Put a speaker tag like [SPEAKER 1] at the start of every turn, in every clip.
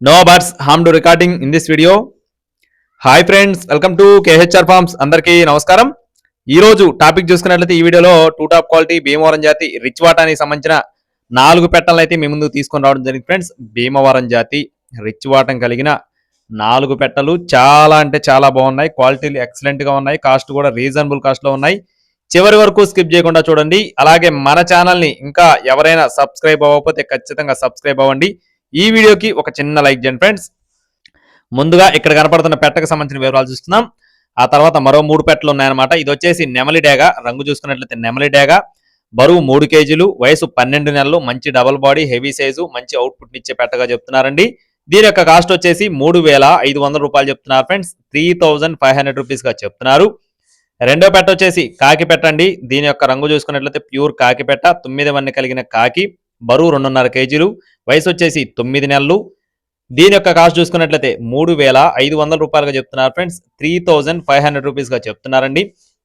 [SPEAKER 1] No buts harm to recording in this video. Hi friends, welcome to KHR forms. అందరికీ నమస్కారం. ఈ రోజు topic చూసుకున్నట్లయితే ఈ వీడియోలో టూ టాప్ క్వాలిటీ భీమవరం జాతి రిచ్ వాటానికి సంబంధించిన 4 పెట్టలను అయితే మీ ముందుకు తీసుకొని రావడం జరిగింది ఫ్రెండ్స్. భీమవరం జాతి రిచ్ వాటం కలిగిన 4 పెట్టలు చాలా అంటే చాలా బాగున్నాయి. క్వాలిటీలు ఎక్సలెంట్ గా ఉన్నాయి. కాస్ట్ కూడా రీజనబుల్ కాస్ట్ లో ఉన్నాయి. చివరి వరకు స్కిప్ చేయకుండా చూడండి. అలాగే మన ఛానల్ ని ఇంకా ఎవరైనా సబ్స్క్రైబ్ అవ్వకపోతే ఖచ్చితంగా సబ్స్క్రైబ్ అవ్వండి. ఈ వీడియోకి ఒక చిన్న లైక్ చేయండి ఫ్రెండ్స్. ముందుగా ఇక్కడ కనపడుతున్న పెట్టకు సంబంధించిన వివరాలు చూస్తున్నాం. ఆ తర్వాత మరో 3 పెట్టలు ఉన్నాయన్నమాట. ఇది వచ్చేసి నెమలి డేగ. రంగు చూసుకున్నట్లయితే నెమలి డేగ. బరువు 3 కేజీలు, వయసు 12 నెలలు, మంచి డబుల్ బాడీ, హెవీ సైజు, మంచి అవుట్పుట్ ఇచ్చే పెట్టగా చెప్తున్నారండి. దీని యొక్క కాస్ట్ వచ్చేసి 3,500 రూపాయలు చెప్తున్నారు ఫ్రెండ్స్. 3,500 రూపీస్ గా చెప్తున్నారు. రెండో పెట్ట వచ్చేసి కాకి పెట్టండి. దీని యొక్క రంగు చూసుకున్నట్లయితే ప్యూర్ కాకి పెట్ట, 9 వన్నె కలిగిన కాకి, బరువు 2.5 కేజీలు, వయసు వచ్చేసి 9 నెలలు. దీని యొక్క కాస్ట్ చూసుకున్నట్లయితే 3,500 రూపాయలుగా చెప్తున్నారు ఫ్రెండ్స్. 3,500 రూపీస్ గా చెప్తున్నారండి.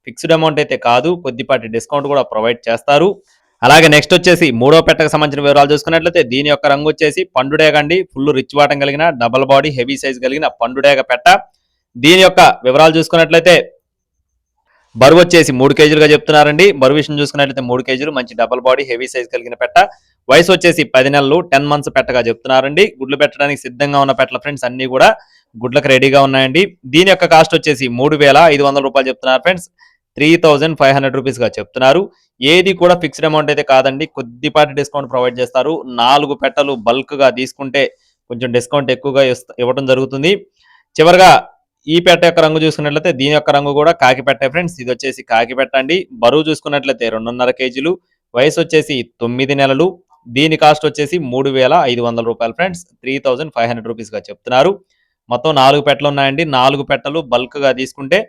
[SPEAKER 1] ఫిక్స్డ్ అమౌంట్ అయితే కాదు, కొద్దిపాటి డిస్కౌంట్ కూడా ప్రొవైడ్ చేస్తారు. అలాగే నెక్స్ట్ వచ్చేసి మూడో పెట్టకు సంబంధించిన వివరాలు చూసుకున్నట్లయితే దీని యొక్క రంగు వచ్చేసి పండుడేగ అండి. ఫుల్ రిచ్ వాటం కలిగిన డబల్ బాడీ హెవీ సైజ్ కలిగిన పండుడేగ పెట్ట. దీని యొక్క వివరాలు చూసుకున్నట్లయితే బరువు వచ్చేసి 3 కేజీలుగా చెప్తున్నారండి. బరువు విషయం చూసుకున్నట్లయితే 3 కేజీలు, మంచి డబల్ బాడీ హెవీ సైజ్ కలిగిన పెట్ట. వయసు వచ్చేసి 10 నెలలు, 10 మంత్స్ పెట్టగా చెప్తున్నారండి. గుడ్లు పెట్టడానికి సిద్ధంగా ఉన్న పెట్టల ఫ్రెండ్స్, అన్ని కూడా గుడ్లకు రెడీగా ఉన్నాయండి. దీని యొక్క కాస్ట్ వచ్చేసి 3,500 రూపాయలు చెప్తున్నారు ఫ్రెండ్స్. 3,500 రూపీస్ గా చెప్తున్నారు. ఏది కూడా ఫిక్స్డ్ అమౌంట్ అయితే కాదండి, కొద్దిపాటి డిస్కౌంట్ ప్రొవైడ్ చేస్తారు. 4 పెట్టలు బల్క్ గా తీసుకుంటే కొంచెం డిస్కౌంట్ ఎక్కువగా ఇవ్వడం జరుగుతుంది. చివరిగా ఈ పెట్ట యొక్క రంగు చూసుకున్నట్లయితే దీని యొక్క రంగు కూడా కాకి పెట్టే ఫ్రెండ్స్. ఇది వచ్చేసి కాకి పెట్టండి. బరువు చూసుకున్నట్లయితే 2.5 కేజీలు, వయసు వచ్చేసి 9 నెలలు. దీని కాస్ట్ వచ్చేసి 3,500 రూపాయలు ఫ్రెండ్స్. 3,500 రూపీస్ గా చెప్తున్నారు. మొత్తం 4 పెట్టలు ఉన్నాయండి. 4 పెట్టలు బల్క్ గా తీసుకుంటే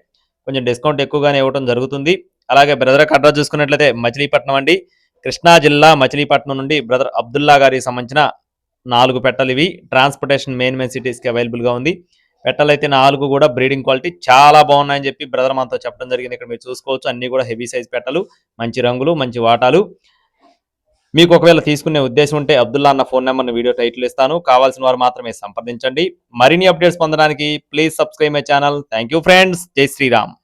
[SPEAKER 1] కొంచెం డిస్కౌంట్ ఎక్కువగానే ఇవ్వడం జరుగుతుంది. అలాగే బ్రదర్ అడ్రస్ చూసుకున్నట్లయితే మచిలీపట్నం అండి. కృష్ణా జిల్లా మచిలీపట్నం నుండి బ్రదర్ అబ్దుల్లా గారికి సంబంధించిన 4 పెట్టలు ఇవి. ట్రాన్స్పోర్టేషన్ మెయిన్ సిటీస్ కి అవైలబుల్ గా ఉంది. పెట్టలు అయితే 4 కూడా బ్రీడింగ్ క్వాలిటీ చాలా బాగున్నాయని చెప్పి బ్రదర్ మనతో చెప్పడం జరిగింది. ఇక్కడ మీరు చూసుకోవచ్చు, అన్ని కూడా హెవీ సైజ్ పెట్టలు, మంచి రంగులు, మంచి వాటాలు. మీకు ఒకవేళ తీసుకునే ఉద్దేశం ఉంటే అబ్దుల్లా అన్న ఫోన్ నెంబర్ని వీడియో టైటిల్ ఇస్తాను. కావాల్సిన వారు మాత్రమే సంప్రదించండి. మరిన్ని అప్డేట్స్ పొందడానికి please subscribe my channel. Thank you friends. జై శ్రీరామ్.